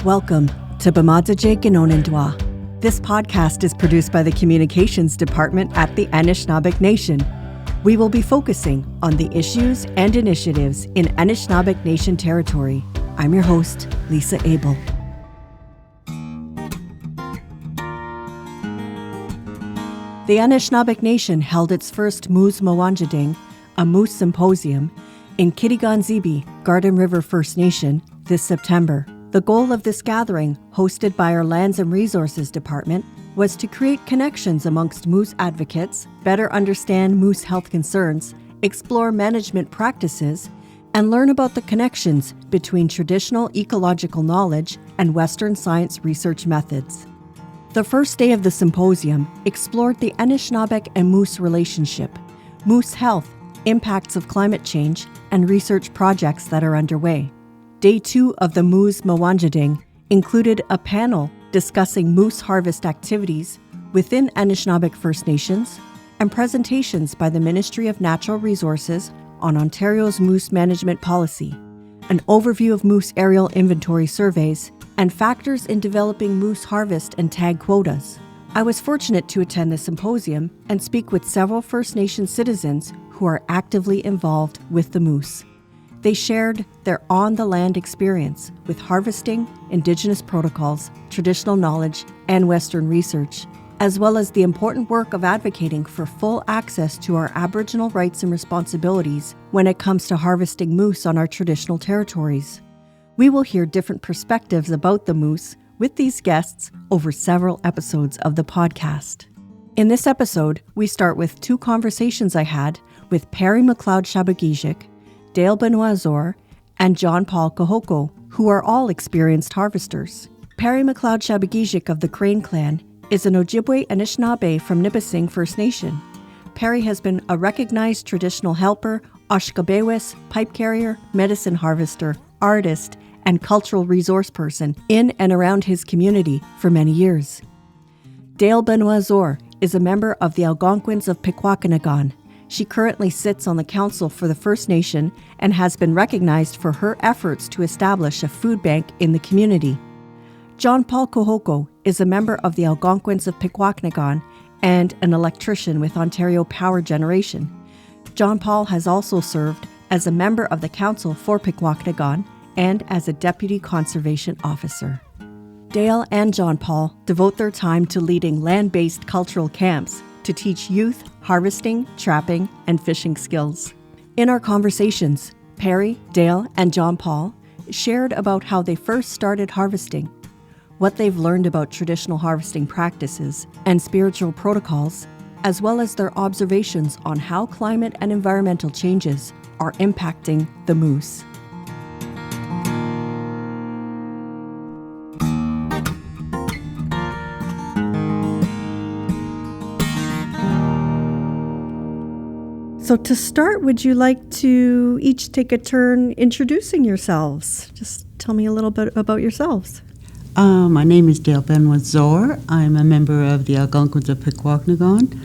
Welcome to B'madzaje Ginonindwa. This podcast is produced by the Communications Department at the Anishinaabeg Nation. We will be focusing on the issues and initiatives in Anishinaabeg Nation territory. I'm your host, Lisa Abel. The Anishinaabeg Nation held its first Moose Mawandjading, a Moose Symposium, in Kitigan-Zibi, Garden River First Nation, this September. The goal of this gathering, hosted by our Lands and Resources Department, was to create connections amongst moose advocates, better understand moose health concerns, explore management practices, and learn about the connections between traditional ecological knowledge and Western science research methods. The first day of the symposium explored the Anishinaabeg and moose relationship, moose health, impacts of climate change, and research projects that are underway. Day 2 of the Moose Mawandjading included a panel discussing moose harvest activities within Anishinaabeg First Nations and presentations by the Ministry of Natural Resources on Ontario's moose management policy, an overview of moose aerial inventory surveys, and factors in developing moose harvest and tag quotas. I was fortunate to attend the symposium and speak with several First Nation citizens who are actively involved with the moose. They shared their on-the-land experience with harvesting, Indigenous protocols, traditional knowledge, and Western research, as well as the important work of advocating for full access to our Aboriginal rights and responsibilities when it comes to harvesting moose on our traditional territories. We will hear different perspectives about the moose with these guests over several episodes of the podcast. In this episode, we start with 2 conversations I had with Perry McLeod-Shabagijik, Dale Benoit-Zor, and John Paul Kohoko, who are all experienced harvesters. Perry McLeod-Shabagijik of the Crane Clan is an Ojibwe Anishinaabe from Nipissing First Nation. Perry has been a recognized traditional helper, Oshkabewis, pipe carrier, medicine harvester, artist, and cultural resource person in and around his community for many years. Dale Benoit-Zor is a member of the Algonquins of Pikwakanagan. She currently sits on the Council for the First Nation and has been recognized for her efforts to establish a food bank in the community. John Paul Kohoko is a member of the Algonquins of Pikwakanagan and an electrician with Ontario Power Generation. John Paul has also served as a member of the Council for Pikwakanagan and as a Deputy Conservation Officer. Dale and John Paul devote their time to leading land-based cultural camps to teach youth harvesting, trapping, and fishing skills. In our conversations, Perry, Dale, and John Paul shared about how they first started harvesting, what they've learned about traditional harvesting practices and spiritual protocols, as well as their observations on how climate and environmental changes are impacting the moose. So to start, would you like to each take a turn introducing yourselves? Just tell me a little bit about yourselves. My name is Dale Benoit-Zor. I'm a member of the Algonquins of Pikwakanagan.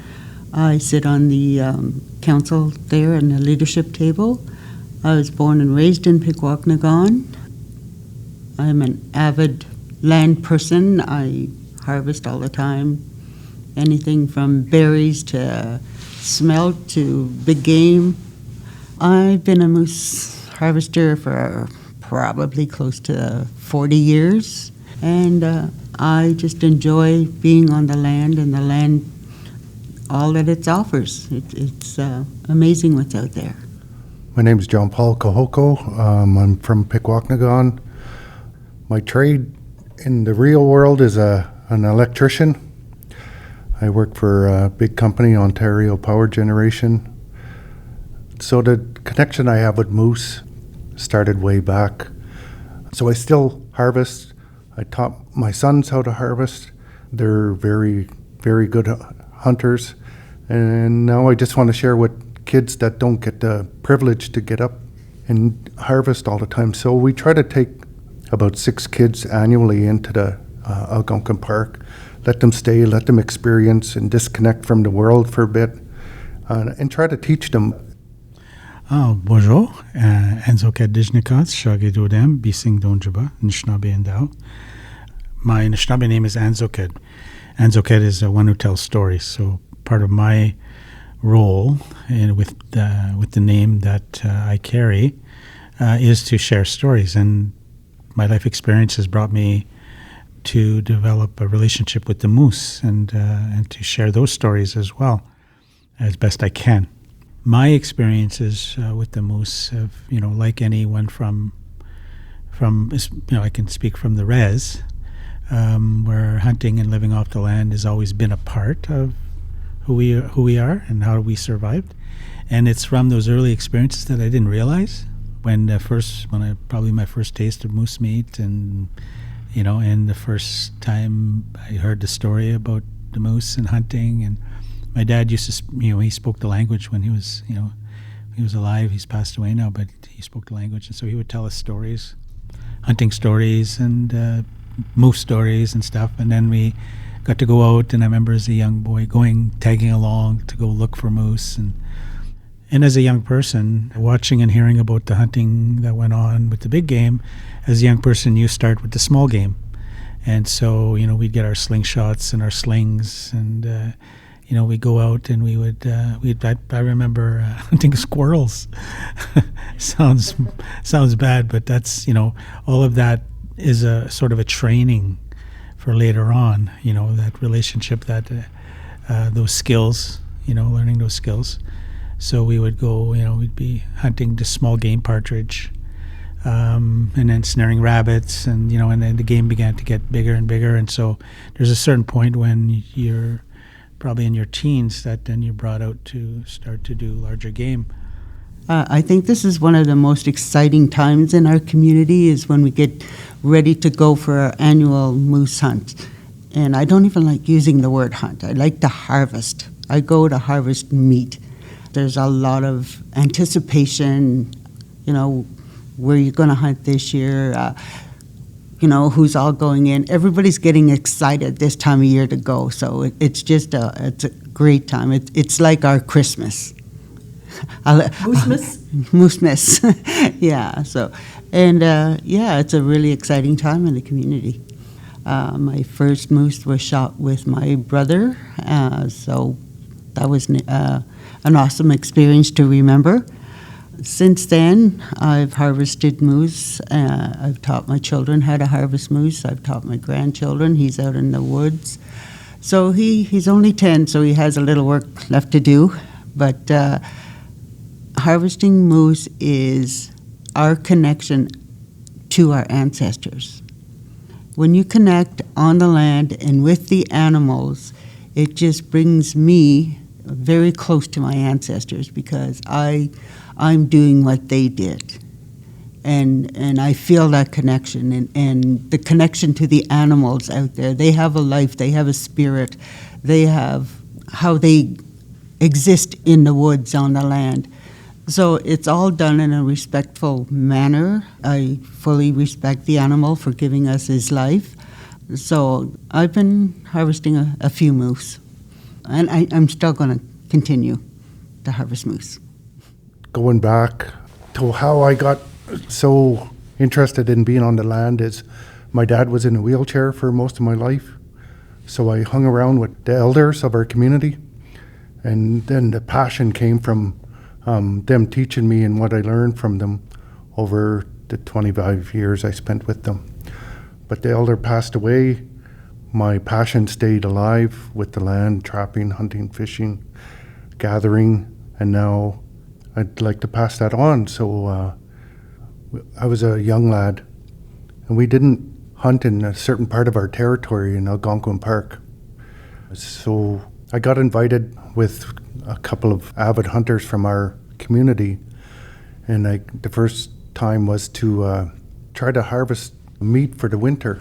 I sit on the council there and the leadership table. I was born and raised in Pikwakanagan. I'm an avid land person. I harvest all the time, anything from berries to smelt to big game. I've been a moose harvester for probably close to 40 years, and I just enjoy being on the land and the land, all that it offers. It's amazing what's out there. My name is John Paul Kohoko. I'm from Pikwakanagan. My trade in the real world is an electrician. I work for a big company, Ontario Power Generation. So the connection I have with moose started way back. So I still harvest. I taught my sons how to harvest. They're very, very good hunters. And now I just want to share with kids that don't get the privilege to get up and harvest all the time. So we try to take about 6 kids annually into the Algonquin Park. Let them stay, let them experience and disconnect from the world for a bit, and try to teach them. Bonjour, Enzo Kadijnikat, Shagi Dodem, Bising Donjaba, Nishnabe Endao. My Anishinaabe name is Anzoked. Anzoked is one who tells stories. So part of my role with the name that I carry is to share stories. And my life experience has brought me to develop a relationship with the moose and to share those stories as well as best I can. My experiences with the moose have, like anyone from I can speak from the res. Where hunting and living off the land has always been a part of who we are and how we survived, and it's from those early experiences that I didn't realize when my first taste of moose meat, and and the first time I heard the story about the moose and hunting. And my dad used to, he spoke the language when he was alive. He's passed away now, but he spoke the language, and so he would tell us stories, hunting stories, and moose stories and stuff. And then we got to go out, and I remember as a young boy tagging along to go look for moose, and as a young person watching and hearing about the hunting that went on with the big game. As a young person, you start with the small game, and so we'd get our slingshots and our slings, and we'd go out and I remember hunting squirrels. sounds bad, but that's all of that is a sort of a training for later on, that relationship, that those skills, learning those skills. So we would go, we'd be hunting just small game partridge, and then snaring rabbits, and then the game began to get bigger and bigger. And so there's a certain point when you're probably in your teens that then you're brought out to start to do larger game. I think this is one of the most exciting times in our community, is when we get ready to go for our annual moose hunt. And I don't even like using the word hunt. I like to harvest. I go to harvest meat. There's a lot of anticipation, where you're going to hunt this year, who's all going in. Everybody's getting excited this time of year to go. So it's just it's a great time. It's like our Christmas. Moose-miss. Yeah. So, and it's a really exciting time in the community. My first moose was shot with my brother, so that was an awesome experience to remember. Since then, I've harvested moose. I've taught my children how to harvest moose. I've taught my grandchildren. He's out in the woods. So he's only 10, so he has a little work left to do. But harvesting moose is our connection to our ancestors. When you connect on the land and with the animals, it just brings me very close to my ancestors, because I'm doing what they did. And I feel that connection, and the connection to the animals out there. They have a life, they have a spirit, they have how they exist in the woods, on the land. So it's all done in a respectful manner. I fully respect the animal for giving us his life. So I've been harvesting a few moose, and I'm still going to continue to harvest moose. Going back to how I got so interested in being on the land is my dad was in a wheelchair for most of my life. So I hung around with the elders of our community, and then the passion came from them teaching me and what I learned from them over the 25 years I spent with them. But the elder passed away. My passion stayed alive with the land, trapping, hunting, fishing, gathering, and now I'd like to pass that on. So I was a young lad, and we didn't hunt in a certain part of our territory in Algonquin Park. So I got invited with a couple of avid hunters from our community, and the first time was to try to harvest meat for the winter.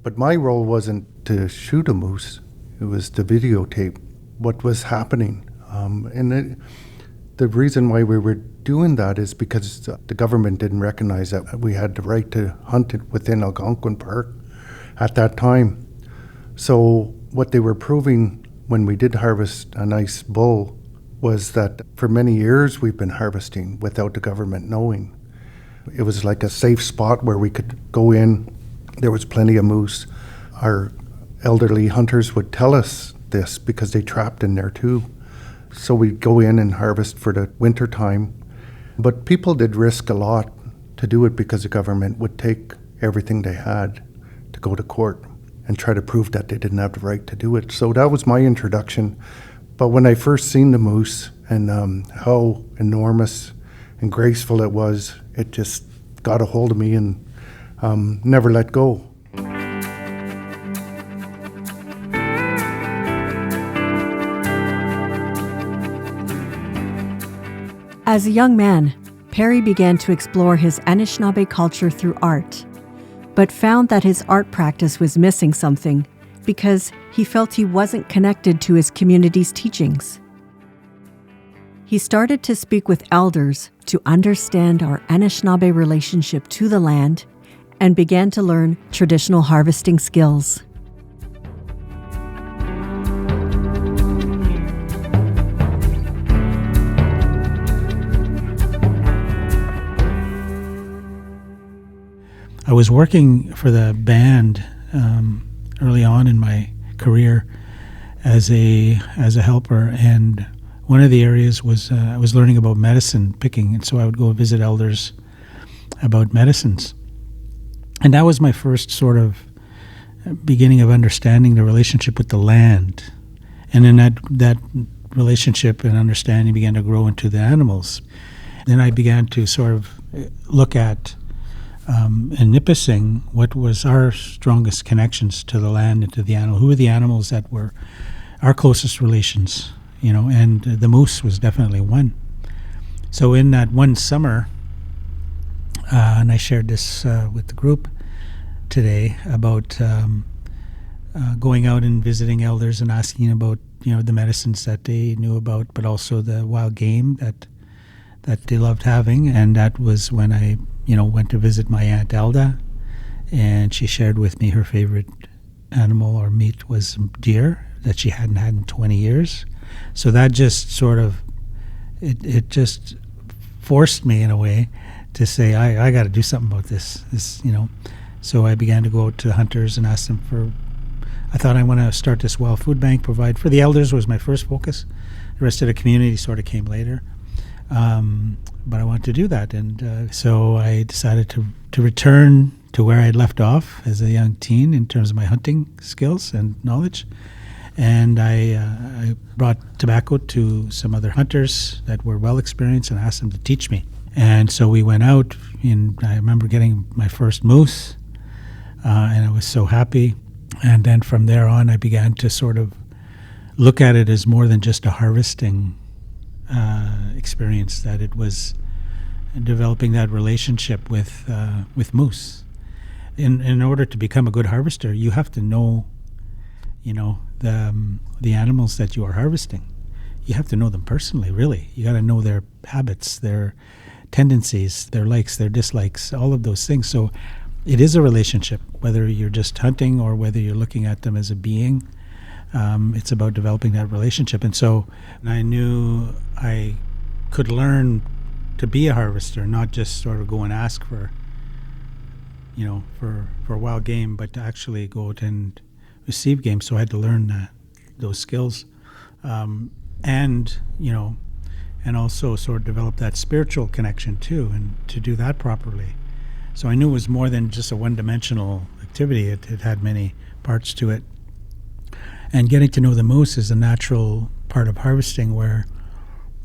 But my role wasn't to shoot a moose, it was to videotape what was happening. The reason why we were doing that is because the government didn't recognize that we had the right to hunt it within Algonquin Park at that time. So what they were proving when we did harvest a nice bull was that for many years we've been harvesting without the government knowing. It was like a safe spot where we could go in. There was plenty of moose. Our elderly hunters would tell us this because they trapped in there too. So we'd go in and harvest for the winter time. But people did risk a lot to do it because the government would take everything they had to go to court and try to prove that they didn't have the right to do it. So that was my introduction. But when I first seen the moose and how enormous and graceful it was, it just got a hold of me and never let go. As a young man, Perry began to explore his Anishinaabe culture through art, but found that his art practice was missing something because he felt he wasn't connected to his community's teachings. He started to speak with elders to understand our Anishinaabe relationship to the land and began to learn traditional harvesting skills. I was working for the band early on in my career as a helper, and one of the areas was I was learning about medicine picking, and so I would go visit elders about medicines, and that was my first sort of beginning of understanding the relationship with the land, and then that relationship and understanding began to grow into the animals. Then I began to sort of look at in Nipissing, what was our strongest connections to the land and to the animal? Who were the animals that were our closest relations? And the moose was definitely one. So in that one summer, and I shared this with the group today about going out and visiting elders and asking about the medicines that they knew about, but also the wild game that they loved having, and that was when I went to visit my Aunt Elda, and she shared with me her favorite animal or meat was deer that she hadn't had in 20 years. So that just sort of, it just forced me in a way to say, I got to do something about this. So I began to go out to hunters and ask them I thought I want to start this wild food bank, provide for the elders was my first focus. The rest of the community sort of came later. But I wanted to do that, and so I decided to return to where I had left off as a young teen in terms of my hunting skills and knowledge. And I brought tobacco to some other hunters that were well experienced and asked them to teach me. And so we went out, and I remember getting my first moose, and I was so happy. And then from there on, I began to sort of look at it as more than just a harvesting experience, that it was developing that relationship with moose. In order to become a good harvester, you have to know, the animals that you are harvesting. You have to know them personally, really. You got to know their habits, their tendencies, their likes, their dislikes, all of those things. So it is a relationship, whether you're just hunting or whether you're looking at them as a being. It's about developing that relationship. And so I knew I could learn to be a harvester, not just sort of go and ask for wild game, but to actually go out and receive game. So I had to learn those skills, and also sort of develop that spiritual connection too, and to do that properly. So I knew it was more than just a one-dimensional activity. It had many parts to it. And getting to know the moose is a natural part of harvesting, where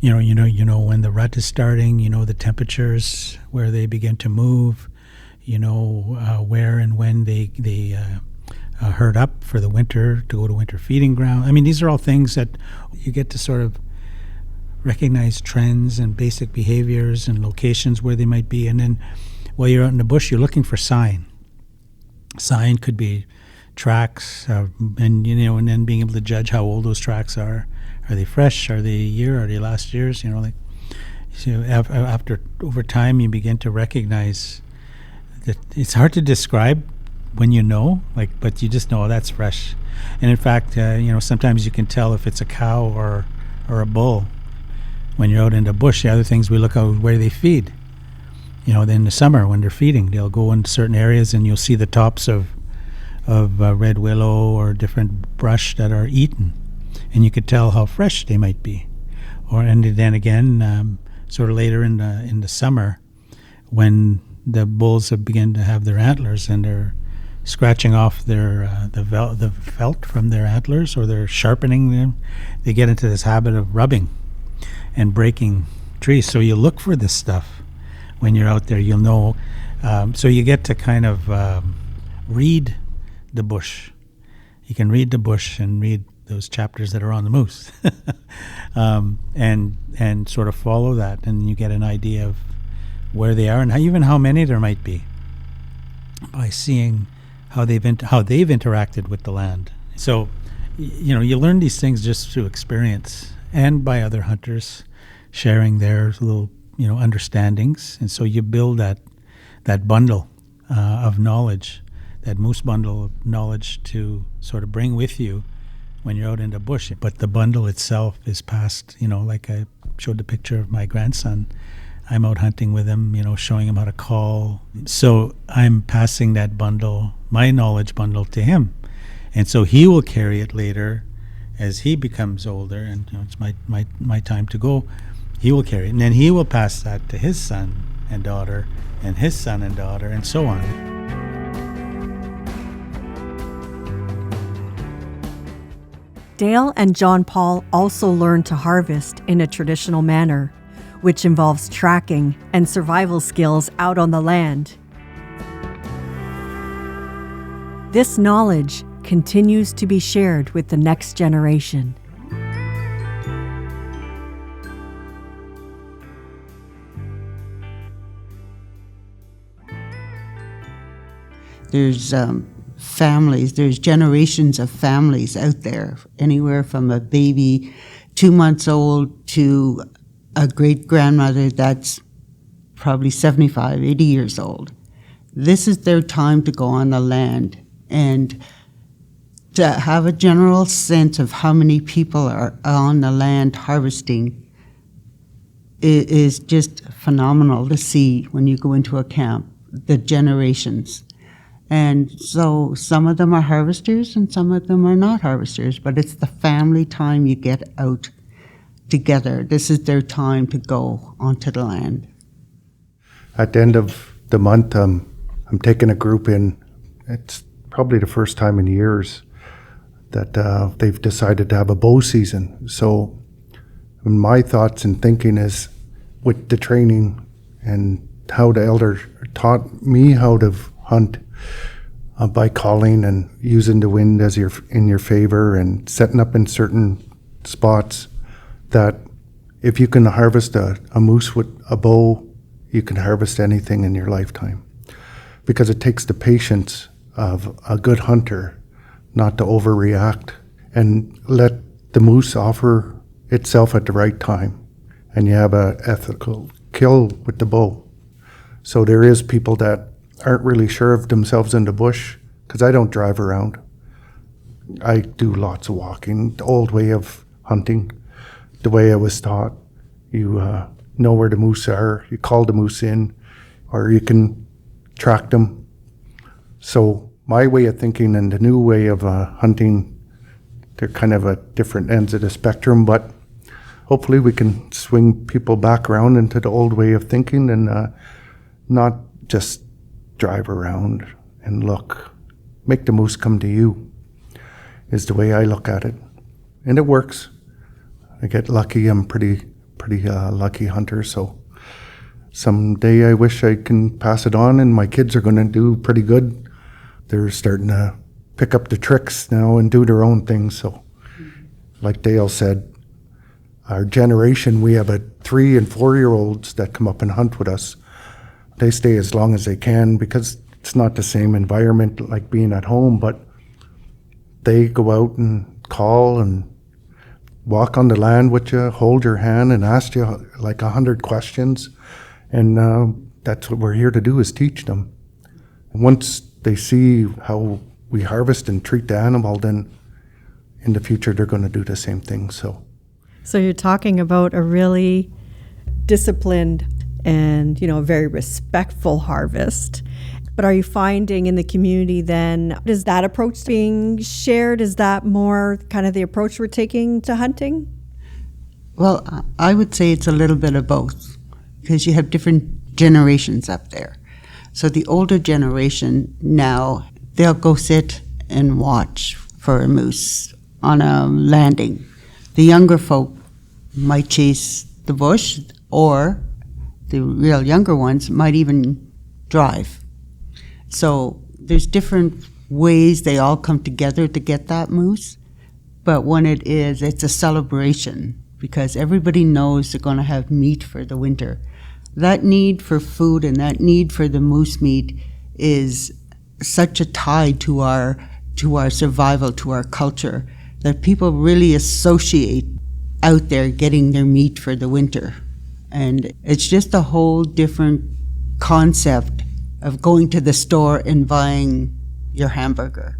you know when the rut is starting, the temperatures where they begin to move, where and when they herd up for the winter to go to winter feeding ground. I mean, these are all things that you get to sort of recognize trends and basic behaviors and locations where they might be. And then while you're out in the bush, you're looking for sign. Sign could be tracks, and then being able to judge how old those tracks are. Are they fresh? Are they a year? Are they last year's? After over time, you begin to recognize that it's hard to describe when but you just know that's fresh. And in fact, sometimes you can tell if it's a cow or a bull, when you're out in the bush, the other things we look at where they feed. In the summer when they're feeding, they'll go in certain areas and you'll see the tops of red willow or different brush that are eaten, and you could tell how fresh they might be. And then again, sort of later in the summer, when the bulls have begun to have their antlers and they're scratching off the felt from their antlers, or they're sharpening them, they get into this habit of rubbing and breaking trees. So you look for this stuff when you're out there. You'll know. So you get to kind of read the bush. You can read the bush and read those chapters that are on the moose, and sort of follow that, and you get an idea of where they are and even how many there might be by seeing how they've interacted with the land. So, you learn these things just through experience and by other hunters sharing their little, understandings, and so you build that bundle of knowledge, that moose bundle of knowledge to sort of bring with you when you're out in the bush. But the bundle itself is passed, like I showed the picture of my grandson. I'm out hunting with him, showing him how to call. So I'm passing that bundle, my knowledge bundle, to him. And so he will carry it later as he becomes older and it's my time to go. He will carry it. And then he will pass that to his son and daughter and his son and daughter and so on. Dale and John Paul also learned to harvest in a traditional manner, which involves tracking and survival skills out on the land. This knowledge continues to be shared with the next generation. There's families, there's generations of families out there, anywhere from a baby 2 months old to a great-grandmother that's probably 75, 80 years old. This is their time to go on the land, and to have a general sense of how many people are on the land harvesting is just phenomenal to see when you go into a camp, the generations. And so some of them are harvesters and some of them are not harvesters, but it's the family time you get out together. This is their time to go onto the land. At the end of the month, I'm taking a group in. It's probably the first time in years that they've decided to have a bow season. So my thoughts and thinking is, with the training and how the elder taught me how to hunt by calling and using the wind as in your favor and setting up in certain spots, that if you can harvest a moose with a bow, you can harvest anything in your lifetime. Because it takes the patience of a good hunter not to overreact and let the moose offer itself at the right time, and you have an ethical kill with the bow. So there is people that aren't really sure of themselves in the bush, because I don't drive around. I do lots of walking, the old way of hunting, the way I was taught. You know where the moose are, you call the moose in, or you can track them. So my way of thinking and the new way of hunting, they're kind of at different ends of the spectrum, but hopefully we can swing people back around into the old way of thinking and not just drive around and look. Make the moose come to you is the way I look at it. And it works. I get lucky. I'm pretty lucky hunter, so someday I wish I can pass it on, and my kids are going to do pretty good. They're starting to pick up the tricks now and do their own thing. So like Dale said, our generation, we have 3 and 4-year-olds that come up and hunt with us. They stay as long as they can because it's not the same environment like being at home, but they go out and call and walk on the land with you, hold your hand and ask you like 100 questions. And that's what we're here to do, is teach them. And once they see how we harvest and treat the animal, then in the future they're going to do the same thing. So So you're talking about a really disciplined and, very respectful harvest. But are you finding in the community then, is that approach being shared? Is that more kind of the approach we're taking to hunting? Well, I would say it's a little bit of both, because you have different generations up there. So the older generation now, they'll go sit and watch for a moose on a landing. The younger folk might chase the bush, or the real younger ones might even drive. So there's different ways they all come together to get that moose. But when it's a celebration, because everybody knows they're going to have meat for the winter. That need for food and that need for the moose meat is such a tie to our survival, to our culture, that people really associate out there getting their meat for the winter. And it's just a whole different concept of going to the store and buying your hamburger.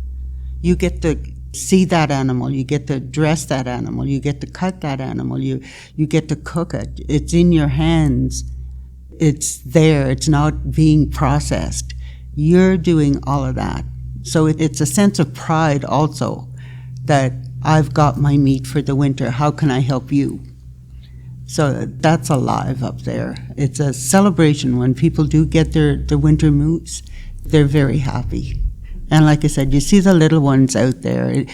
You get to see that animal, you get to dress that animal, you get to cut that animal, you get to cook it. It's in your hands. It's there. It's not being processed. You're doing all of that. So it's a sense of pride also that I've got my meat for the winter. How can I help you? So that's alive up there. It's a celebration when people do get their winter moose. They're very happy. And like I said, you see the little ones out there.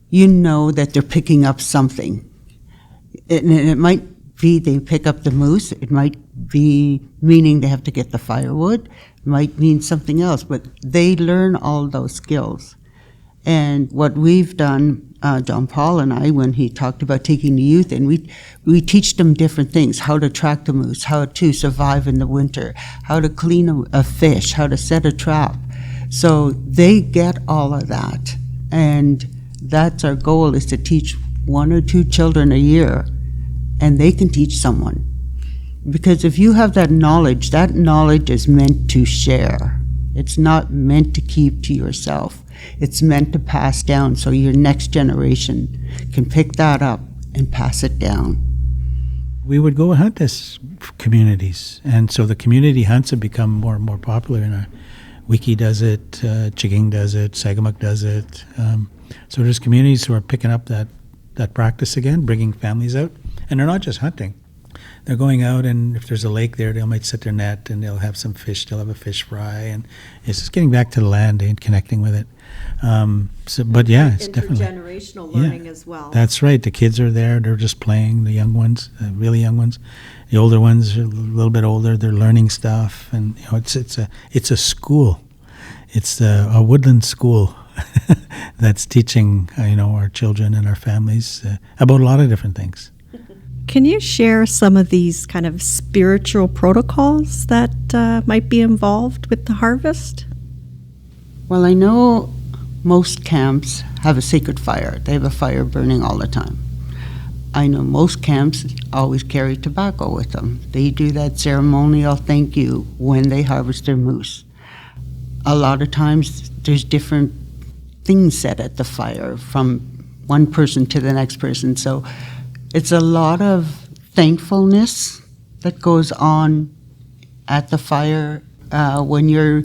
You know that they're picking up something. It might be they pick up the moose. It might be meaning they have to get the firewood. It might mean something else. But they learn all those skills. And what we've done, John Paul and I, when he talked about taking the youth in, we teach them different things: how to track the moose, how to survive in the winter, how to clean a fish, how to set a trap. So they get all of that. And that's our goal, is to teach 1 or 2 children a year, and they can teach someone. Because if you have that knowledge is meant to share. It's not meant to keep to yourself. It's meant to pass down so your next generation can pick that up and pass it down. We would go hunt as communities, and so the community hunts have become more and more popular. In our Wiki does it, Chiging does it, Sagamuk does it. So there's communities who are picking up that practice again, bringing families out, and they're not just hunting. They're going out, and if there's a lake there, they might set their net and they'll have some fish. They'll have a fish fry, and it's just getting back to the land and connecting with it. But yeah, it's definitely intergenerational learning as well. That's right. The kids are there. They're just playing. The young ones, the really young ones. The older ones are a little bit older. They're learning stuff, and it's a school. It's a woodland school that's teaching our children and our families about a lot of different things. Can you share some of these kind of spiritual protocols that might be involved with the harvest? Well, I know most camps have a sacred fire. They have a fire burning all the time. I know most camps always carry tobacco with them. They do that ceremonial thank you when they harvest their moose. A lot of times there's different things said at the fire from one person to the next person. So it's a lot of thankfulness that goes on at the fire when you're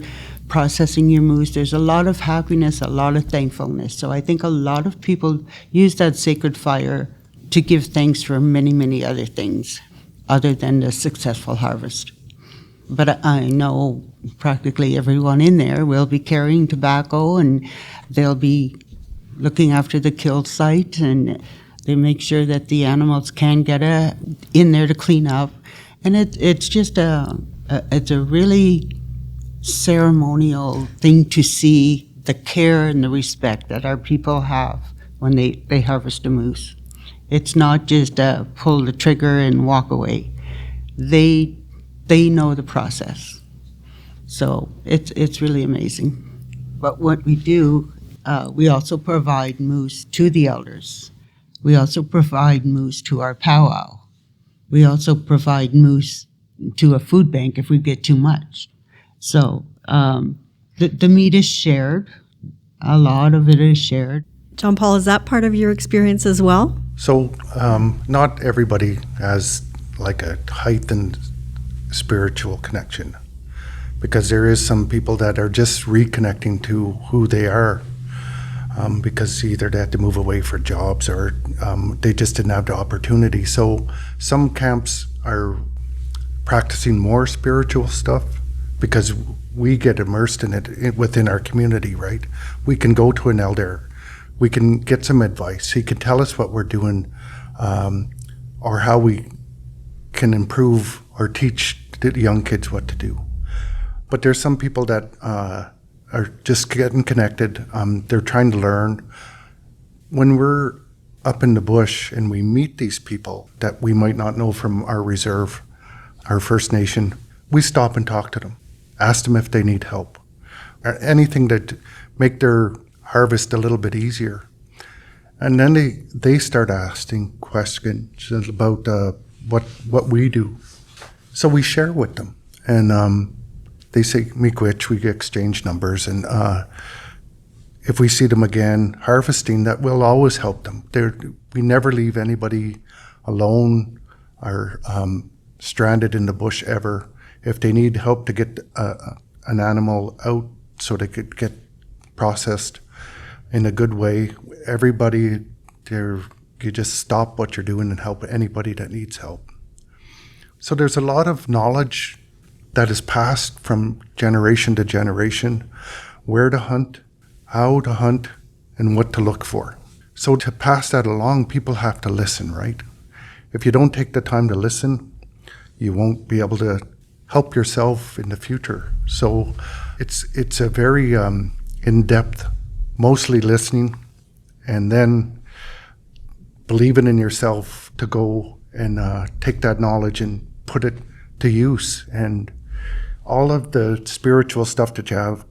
processing your moose. There's a lot of happiness, a lot of thankfulness. So I think a lot of people use that sacred fire to give thanks for many, many other things other than the successful harvest. But I know practically everyone in there will be carrying tobacco, and they'll be looking after the kill site, and they make sure that the animals can get in there to clean up. And it's just it's a really ceremonial thing to see the care and the respect that our people have when they harvest a moose. It's not just pull the trigger and walk away. They know the process. So it's really amazing. But what we do, we also provide moose to the elders. We also provide moose to our powwow. We also provide moose to a food bank if we get too much. So the meat is shared. A lot of it is shared. John Paul, is that part of your experience as well? So not everybody has like a heightened spiritual connection, because there is some people that are just reconnecting to who they are, because either they had to move away for jobs or they just didn't have the opportunity. So some camps are practicing more spiritual stuff because we get immersed in it within our community, right? We can go to an elder, we can get some advice, he can tell us what we're doing, or how we can improve or teach the young kids what to do. But there's some people that are just getting connected. They're trying to learn. When we're up in the bush and we meet these people that we might not know from our reserve, our First Nation, we stop and talk to them, ask them if they need help, or anything that make their harvest a little bit easier. And then they start asking questions about what we do. So we share with them. And they say, Miigwech, we exchange numbers. And if we see them again harvesting, that will always help them. We never leave anybody alone or stranded in the bush ever. If they need help to get an animal out so they could get processed in a good way, everybody there, you just stop what you're doing and help anybody that needs help. So there's a lot of knowledge that is passed from generation to generation, where to hunt, how to hunt, and what to look for. So to pass that along, people have to listen, right? If you don't take the time to listen, you won't be able to help yourself in the future. So it's a very in-depth, mostly listening, and then believing in yourself to go and take that knowledge and put it to use. And all of the spiritual stuff that you have,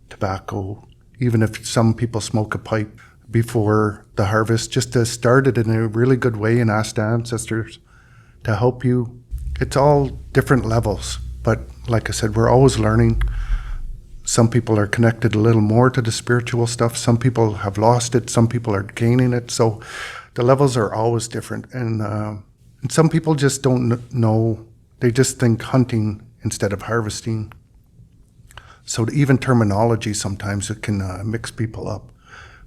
tobacco, even if some people smoke a pipe before the harvest, just to start it in a really good way and ask the ancestors to help you. It's all different levels, but like I said, we're always learning. Some people are connected a little more to the spiritual stuff. Some people have lost it. Some people are gaining it. So the levels are always different. And some people just don't know. They just think hunting instead of harvesting. So even terminology, sometimes it can mix people up.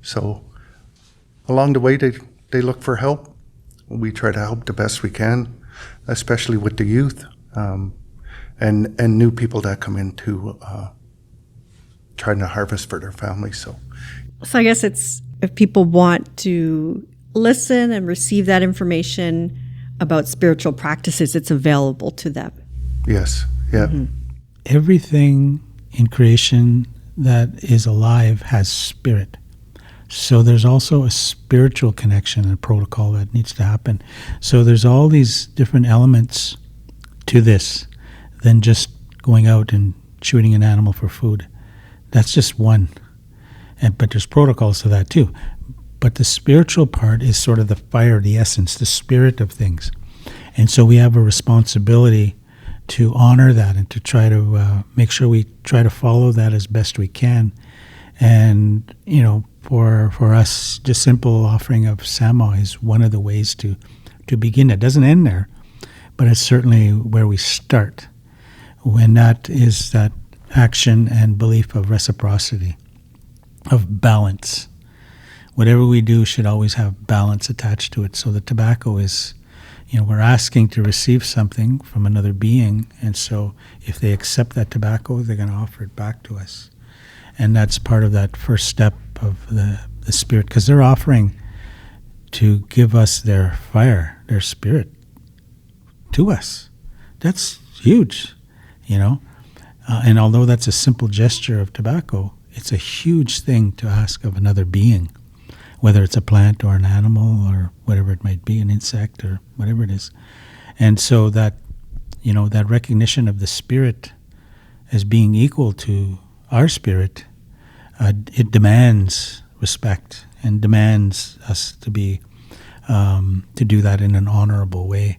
So along the way, they look for help. We try to help the best we can, especially with the youth and new people that come into trying to harvest for their families. So I guess it's, if people want to listen and receive that information about spiritual practices, it's available to them. yes, yeah. Mm-hmm. Everything in creation that is alive has spirit. So there's also a spiritual connection and protocol that needs to happen. So there's all these different elements to this than just going out and shooting an animal for food. That's just one. But there's protocols to that too. But the spiritual part is sort of the fire, the essence, the spirit of things. And so we have a responsibility to honor that and to try to make sure we try to follow that as best we can. And, you know, for us, just simple offering of Sama is one of the ways to begin. It doesn't end there, but it's certainly where we start. When that is that action and belief of reciprocity, of balance. Whatever we do should always have balance attached to it. So the tobacco is, you know, we're asking to receive something from another being, and so if they accept that tobacco, they're going to offer it back to us. And that's part of that first step of the spirit, because they're offering to give us their fire, their spirit, to us. That's huge, you know. And although that's a simple gesture of tobacco, it's a huge thing to ask of another being, whether it's a plant or an animal or whatever it might be, an insect or whatever it is. And so that, you know, that recognition of the spirit as being equal to our spirit, it demands respect and demands us to be to do that in an honorable way.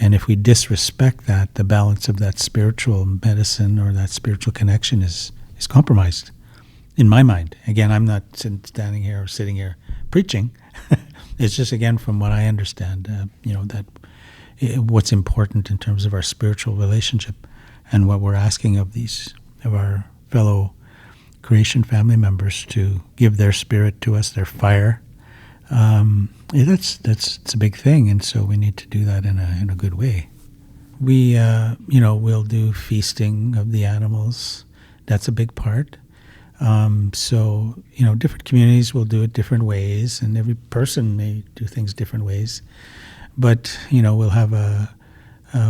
And if we disrespect that, the balance of that spiritual medicine or that spiritual connection is compromised, in my mind. Again, I'm not standing here or sitting here preaching, It's just, again, from what I understand, that what's important in terms of our spiritual relationship and what we're asking of our fellow creation family members to give their spirit to us, their fire. It's a big thing, and so we need to do that in a good way. We, we'll do feasting of the animals. That's a big part. So, different communities will do it different ways, and every person may do things different ways. But, we'll have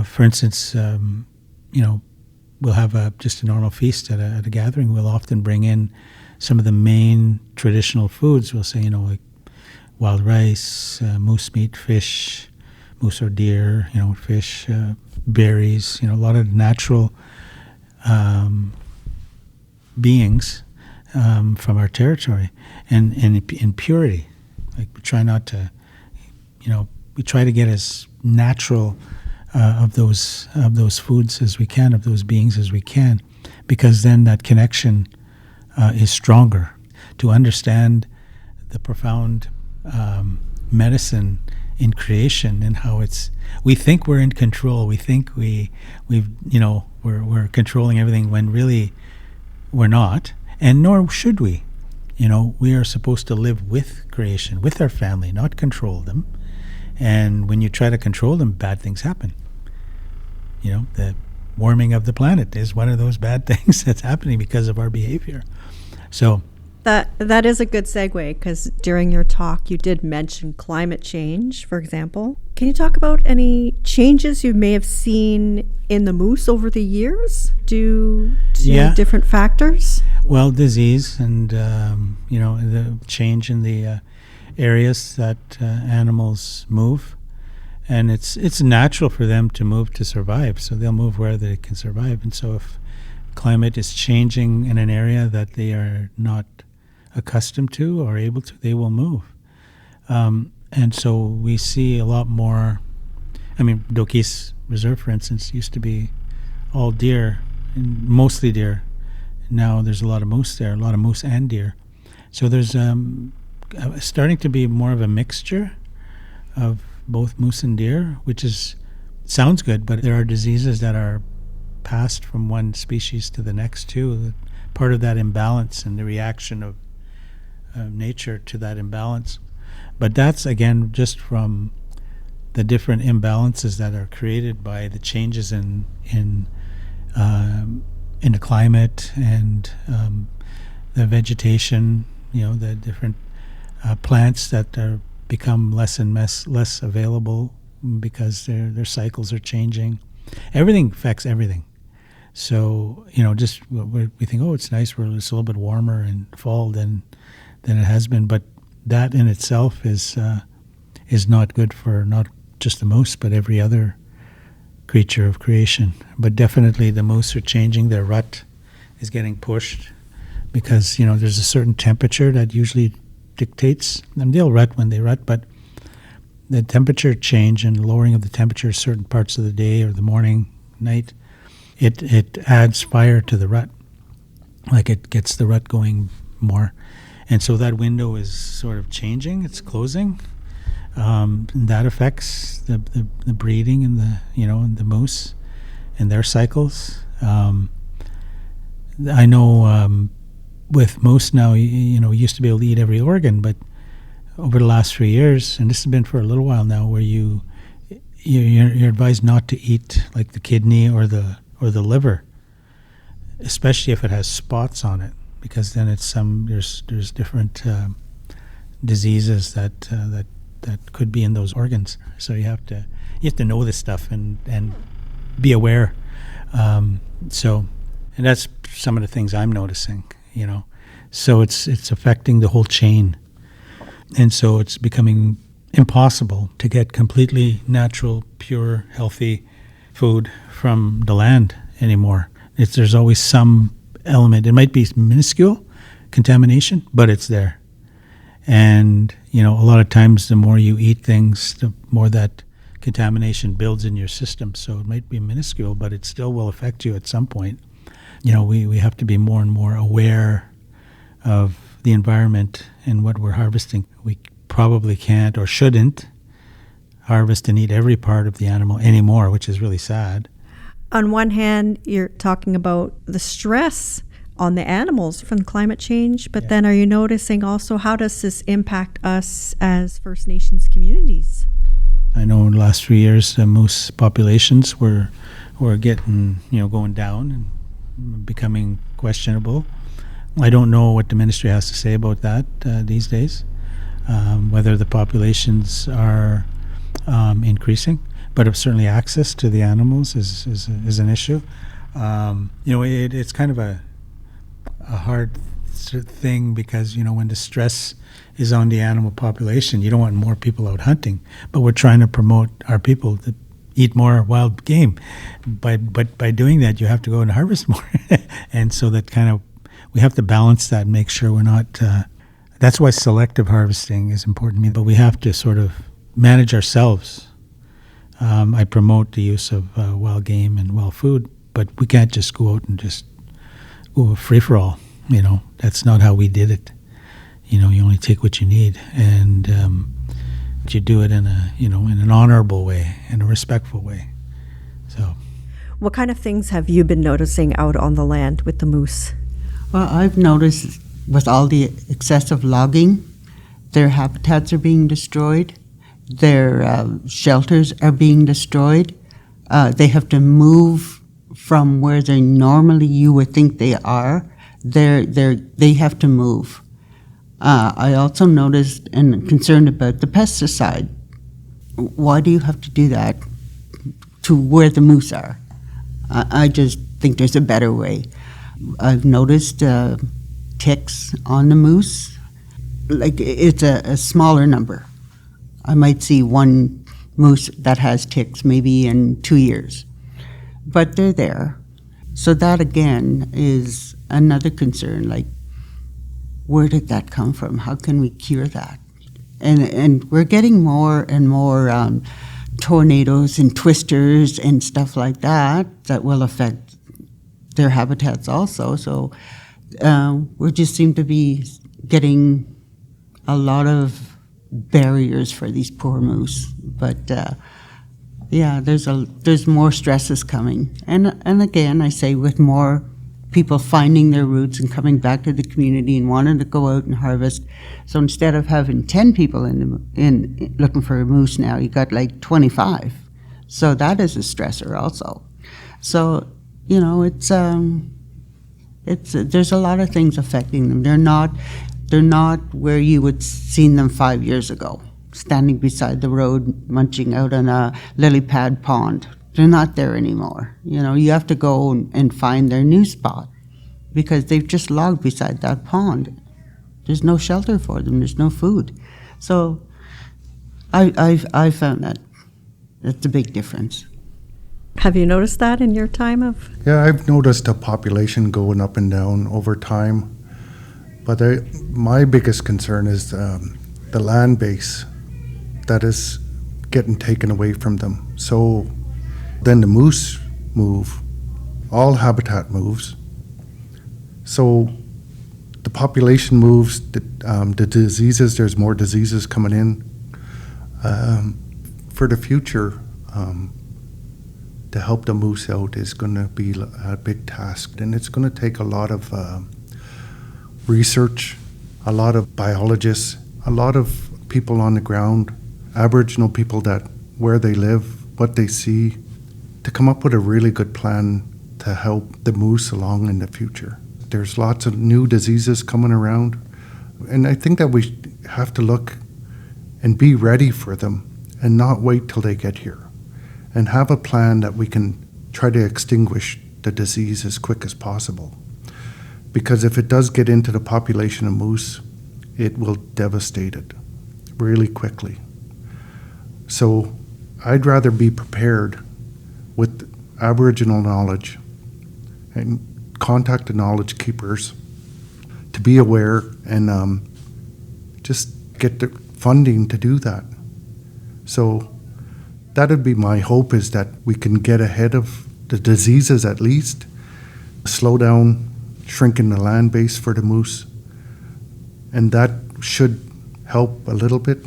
for instance, we'll have just a normal feast at a gathering. We'll often bring in some of the main traditional foods. We'll say, like wild rice, moose meat, fish, moose or deer, fish, berries, a lot of natural beings from our territory, and in purity. Like, we try not to, we try to get as natural of those foods as we can, of those beings as we can, because then that connection is stronger. To understand the profound medicine in creation and how we think we're in control. We think we're controlling everything when really we're not, and nor should we. We are supposed to live with creation, with our family, not control them. And when you try to control them, bad things happen. The warming of the planet is one of those bad things that's happening because of our behavior. So that is a good segue, because during your talk you did mention climate change, for example. Can you talk about any changes you may have seen in the moose over the years due to different factors? Well, disease and the change in the areas that animals move. And it's natural for them to move to survive, so they'll move where they can survive. And so if climate is changing in an area that they are not accustomed to or able to, they will move. And so we see a lot more. Dokis Reserve, for instance, used to be all deer, and mostly deer. Now there's a lot of moose there, a lot of moose and deer. So there's starting to be more of a mixture of both moose and deer, which sounds good, but there are diseases that are passed from one species to the next too. Part of that imbalance and the reaction of nature to that imbalance. But that's, again, just from the different imbalances that are created by the changes in the climate and the vegetation. The different plants that are become less and less available because their cycles are changing. Everything affects everything. So, just we think, it's nice, it's a little bit warmer in fall than it has been, but that in itself is not good for not just the moose, but every other creature of creation. But definitely the moose are changing. Their rut is getting pushed because, there's a certain temperature that usually dictates, and they'll rut when they rut, but the temperature change and lowering of the temperature certain parts of the day or the morning, night, it adds fire to the rut. Like, it gets the rut going more. And so that window is sort of changing, it's closing. And that affects the breeding and the moose and their cycles. I know with moose now, we used to be able to eat every organ, but over the last 3 years, and this has been for a little while now, where you're advised not to eat like the kidney or the liver, especially if it has spots on it, because then there's different diseases that could be in those organs. So you have to know this stuff and be aware. And that's some of the things I'm noticing. So it's affecting the whole chain, and so it's becoming impossible to get completely natural, pure, healthy food from the land anymore. There's always some element. It might be minuscule contamination, but it's there. And a lot of times the more you eat things, the more that contamination builds in your system. So it might be minuscule, but it still will affect you at some point. We have to be more and more aware of the environment and what we're harvesting. We probably can't or shouldn't harvest and eat every part of the animal anymore, which is really sad. On one hand, you're talking about the stress on the animals from climate change, but then are you noticing also how does this impact us as First Nations communities? I know in the last 3 years, the moose populations were getting, going down and becoming questionable. I don't know what the ministry has to say about that these days, whether the populations are increasing, but certainly access to the animals is an issue. It's kind of a hard thing because, when the stress is on the animal population, you don't want more people out hunting, but we're trying to promote our people to eat more wild game. But by doing that, you have to go and harvest more. And so that kind of, we have to balance that and make sure we're not, that's why selective harvesting is important to me, but we have to sort of manage ourselves. I promote the use of wild game and wild food, but we can't just go out and just go free-for-all. That's not how we did it. You only take what you need, and you do it in in an honorable way, in a respectful way. So, What kind of things have you been noticing out on the land with the moose? Well, I've noticed with all the excessive logging, their habitats are being destroyed, their shelters are being destroyed. They have to move from where they normally you would think they are. They have to move. I also noticed and concerned about the pesticide. Why do you have to do that to where the moose are? I just think there's a better way. I've noticed ticks on the moose. Like, it's a smaller number. I might see one moose that has ticks maybe in 2 years, but they're there. So that again is another concern, like, where did that come from? How can we cure that? And we're getting more and more tornadoes and twisters and stuff like that will affect their habitats also. So we just seem to be getting a lot of barriers for these poor moose. But yeah, there's more stresses coming. And again, I say with more people finding their roots and coming back to the community and wanting to go out and harvest. So instead of having 10 people in looking for a moose now, you got like 25. So that is a stressor also. So, it's there's a lot of things affecting them. They're not where you would seen them 5 years ago, standing beside the road, munching out on a lily pad pond. They're not there anymore. You have to go and find their new spot because they've just logged beside that pond. There's no shelter for them. There's no food. So I found that that's a big difference. Have you noticed that in your time of? Yeah, I've noticed a population going up and down over time. But my biggest concern is the land base that is getting taken away from them. So then the moose move, all habitat moves. So the population moves, the diseases, there's more diseases coming in. For the future, to help the moose out is going to be a big task. And it's going to take a lot of research, a lot of biologists, a lot of people on the ground, Aboriginal people that where they live, what they see, to come up with a really good plan to help the moose along in the future. There's lots of new diseases coming around, and I think that we have to look and be ready for them and not wait till they get here, and have a plan that we can try to extinguish the disease as quick as possible. Because if it does get into the population of moose, it will devastate it really quickly. So I'd rather be prepared with Aboriginal knowledge and contact the knowledge keepers to be aware and just get the funding to do that. So that would be my hope, is that we can get ahead of the diseases at least, slow down shrinking the land base for the moose, and that should help a little bit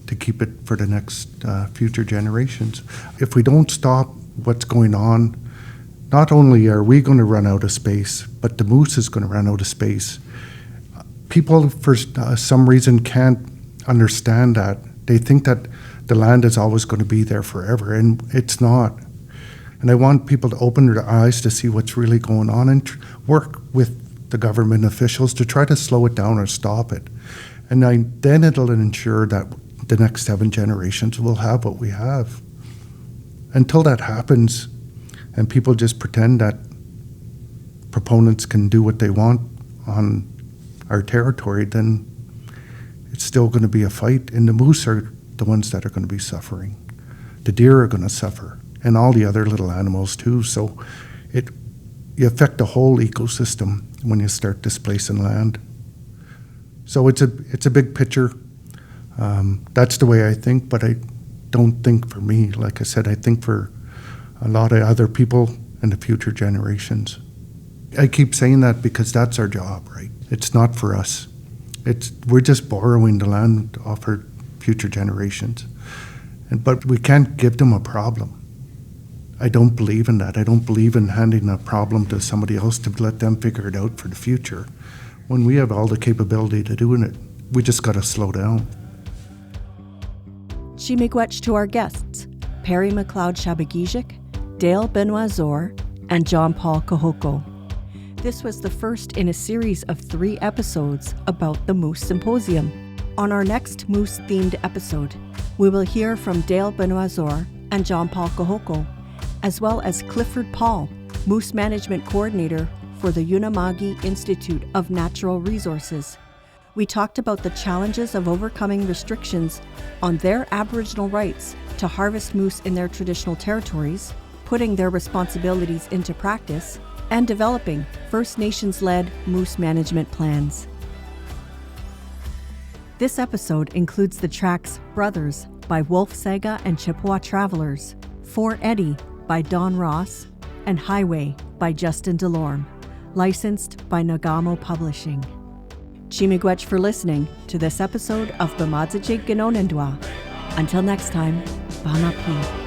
to keep it for the next future generations. If we don't stop what's going on, not only are we going to run out of space, but the moose is going to run out of space. People, for some reason, can't understand that. They think that the land is always going to be there forever, and it's not. And I want people to open their eyes to see what's really going on and work with the government officials to try to slow it down or stop it. And then it'll ensure that the next 7 generations will have what we have. Until that happens, and people just pretend that proponents can do what they want on our territory, then it's still going to be a fight, and the moose are the ones that are going to be suffering. The deer are going to suffer, and all the other little animals too. So you affect the whole ecosystem when you start displacing land. So it's a big picture. That's the way I think, but I don't think for me. Like I said, I think for a lot of other people and the future generations. I keep saying that because that's our job, right? It's not for us. We're just borrowing the land off our future generations. But we can't give them a problem. I don't believe in that. I don't believe in handing a problem to somebody else to let them figure it out for the future. When we have all the capability to doing it, we just got to slow down. Chi-miigwech to our guests, Perry McLeod Shabagijik, Dale Benoit Zor, and John Paul Kahoko. This was the first in a series of 3 episodes about the Moose Symposium. On our next Moose-themed episode, we will hear from Dale Benoit Zor and John Paul Kahoko, as well as Clifford Paul, Moose Management Coordinator for the Unama'ki Institute of Natural Resources. We talked about the challenges of overcoming restrictions on their Aboriginal rights to harvest moose in their traditional territories, putting their responsibilities into practice, and developing First Nations-led moose management plans. This episode includes the tracks Brothers by Wolf Saga and Chippewa Travelers, For Eddie by Don Ross, and Highway by Justin DeLorme, licensed by Nagamo Publishing. Chi-miigwech for listening to this episode of B'madzijig Ginonendwa. Until next time, Bama Pi.